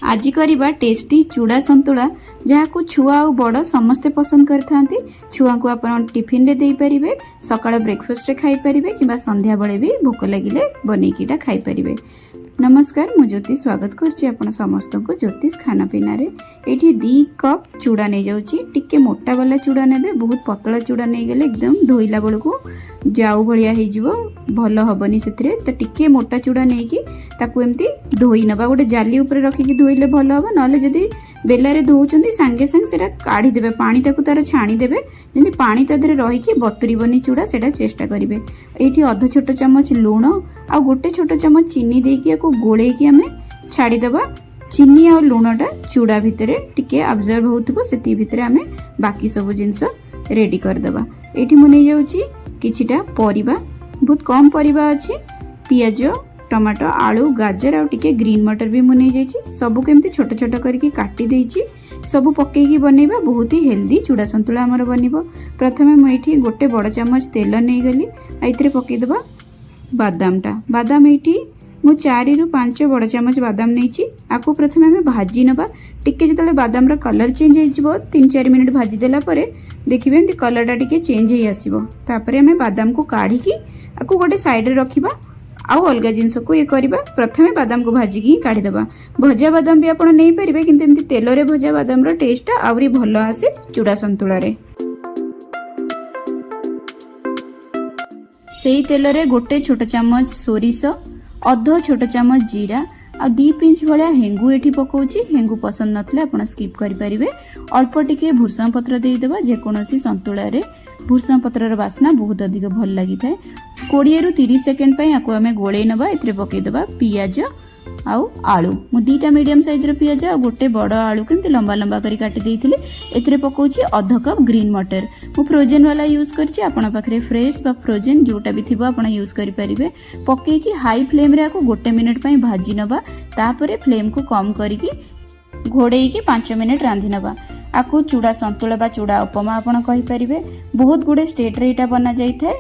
आज करवा टेस्टी चूड़ा संतुला जहाँ छुआ और बड़ समस्ते पसंद करथांती। छुआ को आपण टिफिन रे देई परिबे, सकाळ ब्रेकफास्ट रे खाई परिबे किबा संध्या बेले भी भोक लागिले बनेकीटा खाई परिबे। नमस्कार, मु ज्योति स्वागत करछि आपण समस्त को ज्योतिष खाना पीना रे। एठी 2 कप चूड़ा नै जाउछि। टिके मोटा वाला चूड़ा नेबे, बहुत पतला चूड़ा नै गेले एकदम धोइला बेलकू जाऊ भलिया हे जिवो, भलो हबनी सेथरे। त टिके मोटा चूड़ा नै कि ताकू एम्ति धोई नबा, गोटे जाली ऊपर रखि कि धोइले भलो हबो। नले जदी बेलारे धोउचंदी संगे संग सेटा काढी देबे, पानी टाकू तार छाणी देबे, जेंति पानी तादरे रही कि बतुरीबनी चूड़ा सेटा चेष्टा करिवे। एठी आधा छोटा चम्मच लूण आ गोटे छोटा चम्मच चीनी देकी को गोले की हमें छाड़ी दबा। चीनी और लूणटा चूड़ा भितर टिके अब्जर्व होथबो, सेति भितर हमें बाकी सब जिंस रेडी कर दबा। एठी मु नै जाउची किछिटा परिबा, बहुत कम परिबा अछि। पियाज, टमाटो, आलू, गाजर और टिके ग्रीन मटर भी मु नै जाइछि। सब केमती छोट छोट करके काटी देइछि। सब पकेकी बनेबा, बहुत ही हेल्दी चूड़ा संतुला हमर बनिबो। प्रथमे मु एठी गोटे बड़ चम्मच तेल नै गली, आइतरे पके दबा बादामटा। बादाम एठी मु 4 रु 5 बड़ चम्मच बादाम नैछि। आकु प्रथमे हमें भाजी नबा। टिके जतले बादाम रा कलर चेंज हो जिवो, 3-4 मिनिट भाजी देला परे देखिबे एंती कलरटा टिके चेंज हे आसीबो। तापरे हमें बादाम को काढी की आकु गोटे साइड रे रखिबा। आउ अलगा जिंस को ये करबा, प्रथमे बादाम को भाजी की काढी दबा। भजा बादाम भी आपण नै परिबे, किंतु एमती तेल रे भजा बादाम रो टेस्ट आउरी भलो आसे चूड़ा संतुला रे। सेही तेल रे गोटे छोटा चम्मच सोरिष, अध छोटा चम्मच जीरा आ 2 पिंच भलिया हेंगु एठी पकोछि। हेंगु पसंद नथले आपण स्किप करि परिबे। अल्प टिके भुर्संग पत्र देई देबा। जे कोनोसी संतुला रे भुर्संग पत्रर बास्ना बहुत अधिक भल लागि थाए। 20 रु 30 सेकंड पई आको हमें गोळेई नबा। एथरे पकेई देबा पियाज आउ आलू। मु 2टा मीडियम साइज रो पियाज आ गोटे बड़ आलू केमती लंबा लंबा करी काटी देइथिले। एथरे पकोछि अध कप ग्रीन मटर। मु फ्रोजन वाला यूज करछि, आपण पाखरे फ्रेश बा फ्रोजन जोटा भी थिबो आपण यूज करि परिबे। पकेई कि हाई फ्लेम रे आको गोटे मिनिट पई भाजी नबा। तापरे फ्लेम को कम करी कि घोड़ेई कि 5 मिनिट रांधि नबा। आकु चूड़ा संतुला बा चूड़ा उपमा आपण कहि परिबे। बहुत गुडे स्टेट रे एटा बना जाई थाए,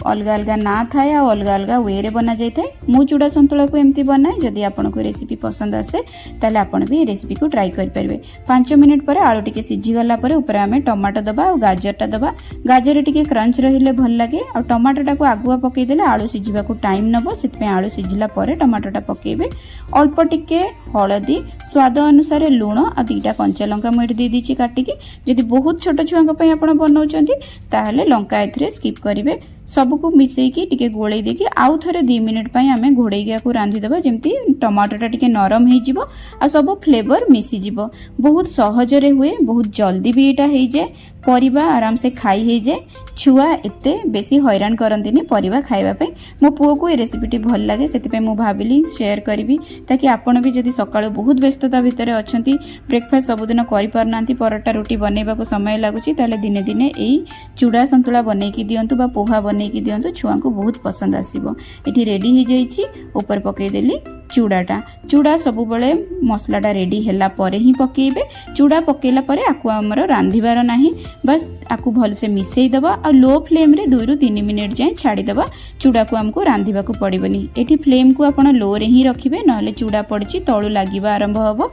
अलगा अलगा ना थाए आ अलगा अलगा वे रे बना जाई थाए। मु चूड़ा संतुला को एम्ति बनाए। जदि आपण को रेसिपी पसंद आसे ताले आपण भी रेसिपी को ट्राई कर परिबे। 5 मिनिट परे आलू टिके सिझी गला परे ऊपर हमें टमाटो दबा और गाजरटा दबा। गाजर टिके क्रंच रहिले भल लागे और टमाटोटा को आगुआ पकेई देले आलू सिझिबा को टाइम नबो। सेतपे आलू सिझिला परे टमाटोटा पकेइबे। अल्प टिके हळदी, स्वाद अनुसार लूण आ 2टा कंचा लंका मु एठी दे दिछि काटिकी। जदि बहुत छोट छुआंक पई आपण बनाउचंती ताहले लंका एथरे स्किप करिवे। सबको मिसेकी टिके गोळेई देकी आउ थरे 2 मिनिट पई हमें घोड़ेई को रांधि देबा, जेमती टमाटोटा टिके नरम हे जिवो आ सब फ्लेवर मिसी जिवो। बहुत सहज रे हुए, बहुत जल्दी भी एटा हे जाय। परिबा आराम से खाई हे जाय। छुआ एते बेसी हैरान करंतिनी परिबा खाइबा पे। मो पुओ को ए रेसिपीटी भल लागे, सेति पे मु भाबिली शेयर करिवि ताकि आपण भी जदि सकाळ बहुत व्यस्तता भितरे अछंती, ब्रेकफास्ट सबुदिन करि पारनांती, परोटा रोटी बनेबा को समय लागुची, ताले दिने दिने एई चूड़ा संतुला बनेकी दियंतु बा पोहा बनेकी दियंतु। छुआ को बहुत पसंद आसीबो। एठी रेडी हे जाईची। ऊपर पकेई देली चूड़ाटा। चूड़ा सब बळे मसलाटा रेडी हैला परे ही पकेइबे। चूड़ा पकेला परे आकु हमर रांधिबार नाही, बस आकु भल से मिसेई दबा और लो फ्लेम रे 2 रु 3 मिनिट जाय छाड़ी दबा। चूड़ा को हमको रांधिबा को पड़िबनी। एठी फ्लेम को आपण लो रे ही रखिबे, नहले चूड़ा पड़ची तळु लागिबा आरंभ हबो।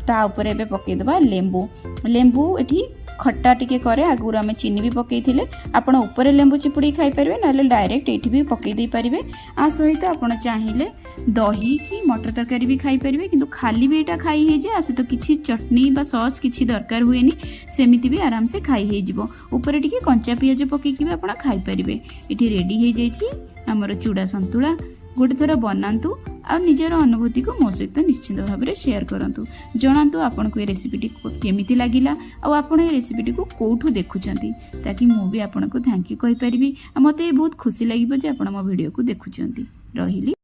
ता ऊपर एबे पकेई दबा लेंबू। लेंबू एठी खट्टा टिके करे। आगुर आमे चीनी भी पकेई थिले, आपण ऊपर लेंबू चिपुड़ी खाई परिबे, नहले डायरेक्ट एठी भी पकेई दे परिबे। आ सहित आपण चाहिले दही की मटर तरकारी भी खाई परिबे, किंतु खाली भी एटा खाई हे जे। आसे तो किछि चटनी बा सॉस किछि दरकार हुएनी, सेमिति भी आराम से खाई हे जिवो। ऊपर टिके कंचा पियाज पकेई कि भी आपण खाई परिबे। एठी रेडी हे जाईछि हमर चूड़ा संतुला। गोटे थोड़ा बनातु आ निजर अनुभूति को मो सहित निश्चित भाव में शेयर करंतु। जणातु आपन को ए रेसिपीटी केमिति लागिला आ आपन ए रेसिपीटी को कोठु देखुचंती, ताकि मु भी आपन को थैंक यू कहि परिबी। आ मते बहुत खुशी लागिबो जे आपन मो वीडियो को देखुचंती। रहिली।